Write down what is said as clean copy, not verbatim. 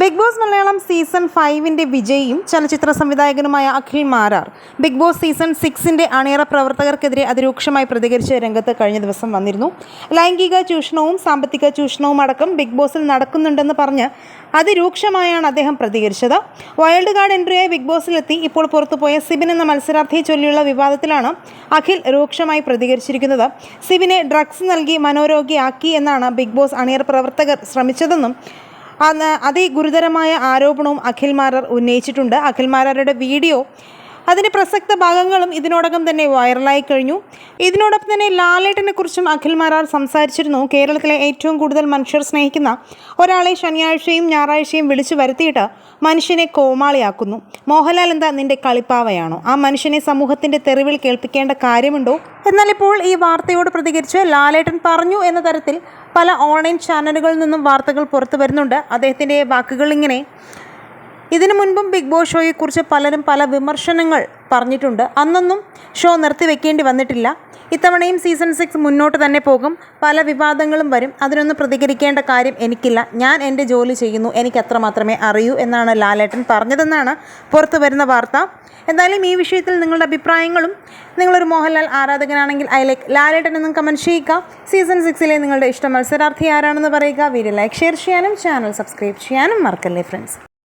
Big Boss Malayalam season 5-ന്റെ വിജയിയും ചലച്ചിത്ര സംവിധായകനുമായ Akhil Marar Bigg Boss season 6-ന്റെ അണിയറ പ്രവർത്തകർക്കെതിരെ അതിരൂക്ഷമായി പ്രതികരിച്ച് രംഗത്ത് കഴിഞ്ഞ ദിവസം വന്നിരുന്നു. ലൈംഗിക ചൂഷണവും സാമ്പത്തിക ചൂഷണവും അടക്കം ബിഗ് ബോസിൽ നടക്കുന്നുണ്ടെന്ന് പറഞ്ഞ് അതിരൂക്ഷമായാണ് അദ്ദേഹം പ്രതികരിച്ചത്. വൈൽഡ് കാർഡ് എൻട്രിയായി ബിഗ് ബോസിലെത്തി ഇപ്പോൾ പുറത്തുപോയ സിബിൻ എന്ന മത്സരാർത്ഥിയെ ചൊല്ലിയുള്ള വിവാദത്തിലാണ് അഖിൽ രൂക്ഷമായി പ്രതികരിച്ചിരിക്കുന്നത്. സിബിനെ ഡ്രഗ്സ് നൽകി മനോരോഗിയാക്കി എന്നാണ് ബിഗ് ബോസ് അണിയറ പ്രവർത്തകർ ശ്രമിച്ചതെന്നും അതിഗുരുതരമായ ആരോപണവും അഖിൽ മാരാർ ഉന്നയിച്ചിട്ടുണ്ട്. അഖിൽ മാരാരുടെ വീഡിയോ അതിൻ്റെ പ്രസക്ത ഭാഗങ്ങളും ഇതിനോടകം തന്നെ വൈറലായി കഴിഞ്ഞു. ഇതിനോടൊപ്പം തന്നെ ലാലേട്ടനെ കുറിച്ചും അഖിൽ മാരാർ സംസാരിച്ചിരുന്നു. കേരളത്തിലെ ഏറ്റവും കൂടുതൽ മനുഷ്യർ സ്നേഹിക്കുന്ന ഒരാളെ ശനിയാഴ്ചയും ഞായറാഴ്ചയും വിളിച്ചു വരുത്തിയിട്ട് മനുഷ്യനെ കോമാളിയാക്കുന്നു. മോഹൻലാൽ എന്താ നിന്റെ കളിപ്പാവയാണോ? ആ മനുഷ്യനെ സമൂഹത്തിൻ്റെ തെറിവിൽ കേൾപ്പിക്കേണ്ട കാര്യമുണ്ടോ? എന്നാൽ ഇപ്പോൾ ഈ വാർത്തയോട് പ്രതികരിച്ച് ലാലേട്ടൻ പറഞ്ഞു എന്ന തരത്തിൽ പല ഓൺലൈൻ ചാനലുകളിൽ നിന്നും വാർത്തകൾ പുറത്തു വരുന്നുണ്ട്. അദ്ദേഹത്തിൻ്റെ വാക്കുകൾ ഇങ്ങനെ: ഇതിനു മുൻപും ബിഗ് ബോസ് ഷോയെക്കുറിച്ച് പലരും പല വിമർശനങ്ങൾ പറഞ്ഞിട്ടുണ്ട്. അന്നൊന്നും ഷോ നിർത്തിവെക്കേണ്ടി വന്നിട്ടില്ല. ഇത്തവണയും സീസൺ 6 മുന്നോട്ട് തന്നെ പോകും. പല വിവാദങ്ങളും വരും. അതിനൊന്നും പ്രതികരിക്കേണ്ട കാര്യം എനിക്കില്ല. ഞാൻ എൻ്റെ ജോലി ചെയ്യുന്നു. എനിക്ക് അത്ര മാത്രമേ അറിയൂ എന്നാണ് ലാലേട്ടൻ പറഞ്ഞതെന്നാണ് പുറത്തു വരുന്ന വാർത്ത. എന്തായാലും ഈ വിഷയത്തിൽ നിങ്ങളുടെ അഭിപ്രായങ്ങളും, നിങ്ങളൊരു മോഹൻലാൽ ആരാധകനാണെങ്കിൽ ലാലേട്ടൻ എന്നും കമൻറ്റ് ചെയ്യുക. സീസൺ 6-ലെ നിങ്ങളുടെ ഇഷ്ട മത്സരാർത്ഥി ആരാണെന്ന് പറയുക. വീഡിയോ ലൈക്ക്, ഷെയർ ചെയ്യാനും ചാനൽ സബ്സ്ക്രൈബ് ചെയ്യാനും മറക്കല്ലേ ഫ്രണ്ട്സ്.